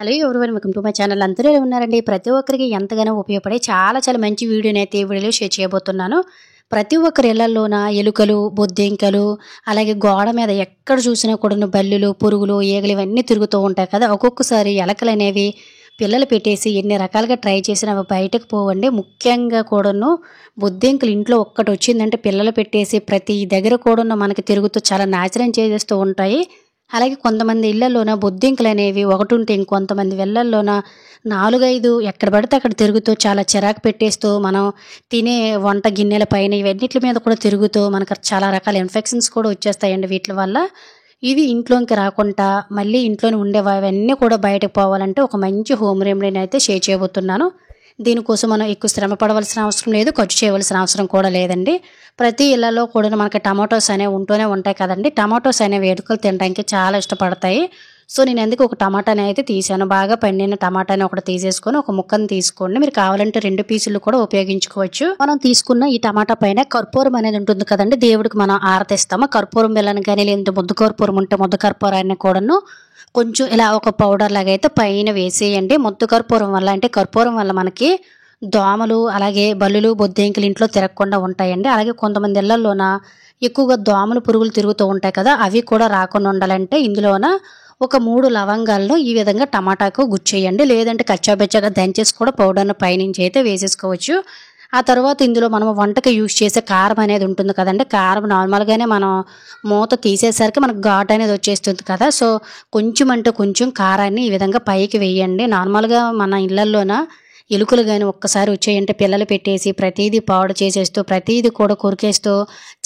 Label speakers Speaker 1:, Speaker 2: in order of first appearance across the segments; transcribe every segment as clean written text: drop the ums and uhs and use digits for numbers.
Speaker 1: Hello everyone welcome to my channel. అందరూ ఎలా ఉన్నారండి? ప్రతి ఒక్కరికి ఎంతగానో ఉపయోగపడే చాలా మంచి వీడియోనైతే ఈ వీడియోలో షేర్ చేయబోతున్నాను. ప్రతి ఒక్కరి ఇళ్లలోన ఎలుకలు, బొద్దింకలు, అలాగే గోడ మీద ఎక్కడ చూసినా కూడా బల్లులు, పురుగులు, ఈగలు ఇవన్నీ తిరుగుతూ ఉంటాయి కదా. ఒక్కొక్కసారి ఎలకలు అనేవి పిల్లలు పెట్టేసి ఎన్ని రకాలుగా ట్రై చేసినా అవి బయటకు పోవండి. ముఖ్యంగా కూడాను బొద్దింకలు ఇంట్లో ఒక్కటి వచ్చిందంటే పిల్లలు పెట్టేసి ప్రతి దగ్గర కూడా మనకి తిరుగుతూ చాలా నాశనం చేసేస్తూ ఉంటాయి. అలాగే కొంతమంది ఇళ్లలోన బొద్దింకలు అనేవి ఒకటి ఉంటే ఇంకొంతమంది ఇళ్లలోన 4, 5 ఎక్కడ పడితే అక్కడ తిరుగుతూ చాలా చిరాకు పెట్టేస్తూ మనం తినే వంట గిన్నెల పైన ఇవన్నిటి మీద కూడా తిరుగుతూ మనకు చాలా రకాల ఇన్ఫెక్షన్స్ కూడా వచ్చేస్తాయండి వీటి వల్ల. ఇవి ఇంట్లోకి రాకుండా మళ్ళీ ఇంట్లోనే ఉండేవి అవన్నీ కూడా బయటకు పోవాలంటే ఒక మంచి హోమ్ రెమెడీని అయితే షేర్ చేయబోతున్నాను. దీనికోసం మనం ఎక్కువ శ్రమ పడవలసిన అవసరం లేదు, ఖర్చు చేయవలసిన అవసరం కూడా లేదండి. ప్రతి ఇళ్లలో కూడా మనకి టమాటోస్ అనేవి ఉంటూనే ఉంటాయి కదండి. టమాటోస్ అనేవి ఎలుకలు తినడానికి చాలా ఇష్టపడతాయి. సో నేను ఎందుకు ఒక టమాటాని అయితే తీసాను. బాగా పండిన టమాటాని ఒకటి తీసేసుకొని ఒక ముక్కను తీసుకోండి. మీరు కావాలంటే 2 పీసులు కూడా ఉపయోగించుకోవచ్చు. మనం తీసుకున్న ఈ టమాటా పైన కర్పూరం అనేది ఉంటుంది కదండి, దేవుడికి మనం ఆరతిస్తాము. కర్పూరం బెల్లని కానీ లేదంటే ముద్ద కర్పూరం ఉంటే ముద్ద కర్పూరాన్ని కూడాను కొంచెం ఇలా ఒక పౌడర్ లాగా అయితే పైన వేసేయండి. ముద్ద కర్పూరం వల్ల అంటే కర్పూరం వల్ల మనకి దోమలు అలాగే బల్లులు, బొద్దింకలు ఇంట్లో తిరగకుండా ఉంటాయండి. అలాగే కొంతమంది ఇళ్లలోన ఎక్కువగా దోమలు, పురుగులు తిరుగుతూ ఉంటాయి కదా, అవి కూడా రాకుండా ఉండాలంటే ఇందులోన ఒక 3 లవంగాలను ఈ విధంగా టమాటాకు గుచ్చేయండి. లేదంటే కచ్చాబెచ్చగా దంచేసి కూడా పౌడర్ను పైనుంచి అయితే వేసేసుకోవచ్చు. ఆ తర్వాత ఇందులో మనం వంటకి యూజ్ చేసే కారం అనేది ఉంటుంది కదండి. కారం నార్మల్గానే మనం మూత తీసేసరికి మనకు ఘాటు అనేది వచ్చేస్తుంది కదా. సో కొంచెం అంటే కొంచెం కారాన్ని ఈ విధంగా పైకి వేయండి. నార్మల్గా మన ఇళ్లలోన ఎలుకలు కానీ ఒక్కసారి వచ్చాయంటే పిల్లలు పెట్టేసి ప్రతిదీ పాడు చేసేస్తూ ప్రతిదీ కూడా కొరికేస్తూ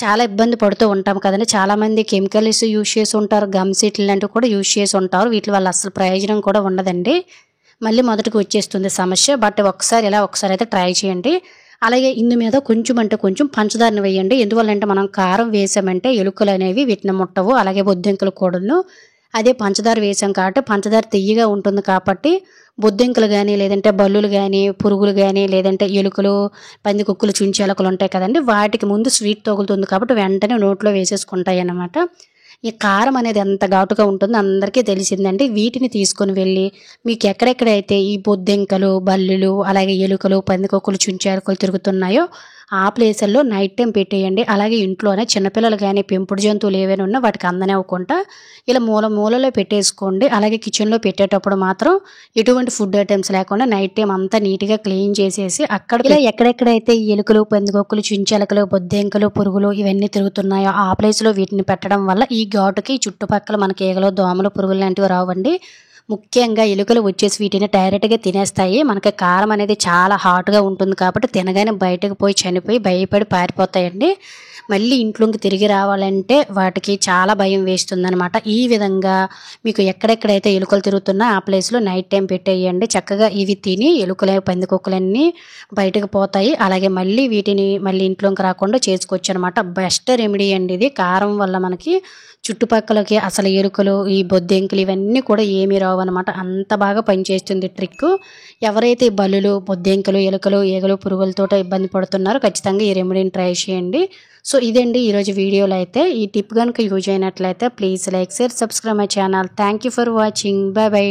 Speaker 1: చాలా ఇబ్బంది పడుతూ ఉంటాం కదండి. చాలామంది కెమికల్స్ యూజ్ చేసి ఉంటారు, గమ్స్ ఇట్లాంటివి కూడా యూజ్ చేసి ఉంటారు. వీటి వల్ల అసలు ప్రయోజనం కూడా ఉండదండి, మళ్ళీ మొదటికి వచ్చేస్తుంది సమస్య. బట్ ఒకసారి అయితే ట్రై చేయండి. అలాగే ఇందు మీద కొంచెం అంటే కొంచెం పంచదారని వేయండి. ఎందువల్లంటే మనం కారం వేసామంటే ఎలుకలు అనేవి వీటిని ముట్టవు, అలాగే బొద్దింకలు కూడాను. అదే పంచదార వేసాం కాబట్టి పంచదార తియ్యగా ఉంటుంది కాబట్టి బొద్దింకలు కానీ లేదంటే బల్లులు కానీ పురుగులు కానీ లేదంటే ఎలుకలు, పందికొక్కులు, చుంచి ఎలుకలు ఉంటాయి కదండి, వాటికి ముందు స్వీట్ తగులుతుంది కాబట్టి వెంటనే నోట్లో వేసేసుకుంటాయి అన్నమాట. ఈ కారం అనేది ఎంత ఘాటుగా ఉంటుందో అందరికీ తెలిసిందండి. వీటిని తీసుకొని వెళ్ళి మీకు ఎక్కడెక్కడైతే ఈ బొద్దింకలు, బల్లులు, అలాగే ఎలుకలు, పందికొక్కులు, చుంచి ఎలుకలు తిరుగుతున్నాయో ఆ ప్లేసుల్లో నైట్ టైం పెట్టేయండి. అలాగే ఇంట్లోనే చిన్నపిల్లలు కానీ పెంపుడు జంతువులు ఏవైనా ఉన్నా వాటికి అందనివ్వకుండా ఇలా మూలలో పెట్టేసుకోండి. అలాగే కిచెన్లో పెట్టేటప్పుడు మాత్రం ఎటువంటి ఫుడ్ ఐటమ్స్ లేకుండా నైట్ టైం అంతా నీట్గా క్లీన్ చేసేసి అక్కడ ఇలా ఎక్కడెక్కడైతే ఈ ఎలుకలు, పందికొక్కులు, చుంచెలకలు, బొద్దింకలు, పురుగులు ఇవన్నీ తిరుగుతున్నాయో ఆ ప్లేస్లో వీటిని పెట్టడం వల్ల ఈ ఘాటుకి చుట్టుపక్కల మనకి ఈగలు, దోమలు, పురుగులు లాంటివి రావండి. ముఖ్యంగా ఎలుకలు వచ్చేసి వీటిని డైరెక్ట్గా తినేస్తాయి. మనకి కారం అనేది చాలా హాట్గా ఉంటుంది కాబట్టి తినగానే బయటకు పోయి చనిపోయి భయపడి పారిపోతాయండి. మళ్ళీ ఇంట్లోకి తిరిగి రావాలంటే వాటికి చాలా భయం వేస్తుందనమాట. ఈ విధంగా మీకు ఎక్కడెక్కడైతే ఎలుకలు తిరుగుతున్నా ఆ ప్లేస్లో నైట్ టైం పెట్టేయండి. చక్కగా ఇవి తిని ఎలుకలు, పందికొక్కులన్నీ బయటకు పోతాయి. అలాగే వీటిని మళ్ళీ ఇంట్లోకి రాకుండా చేసుకోవచ్చు అనమాట. బెస్ట్ రెమెడీ అండి ఇది. కారం వల్ల మనకి చుట్టుపక్కలకి అసలు ఎలుకలు, ఈ బొద్దింకలు ఇవన్నీ కూడా ఏమీ రావు అనమాట. అంత బాగా పనిచేస్తుంది ట్రిక్. ఎవరైతే బల్లులు, బొద్దింకలు, ఎలుకలు, ఈగలు, పురుగులతో ఇబ్బంది పడుతున్నారో ఖచ్చితంగా ఈ రెమెడీని ట్రై చేయండి. సో ఇదండి ఈరోజు వీడియోలో అయితే. ఈ టిప్ కనుక యూజ్ అయినట్లయితే please like, share, subscribe my channel. Thank you for watching. By by.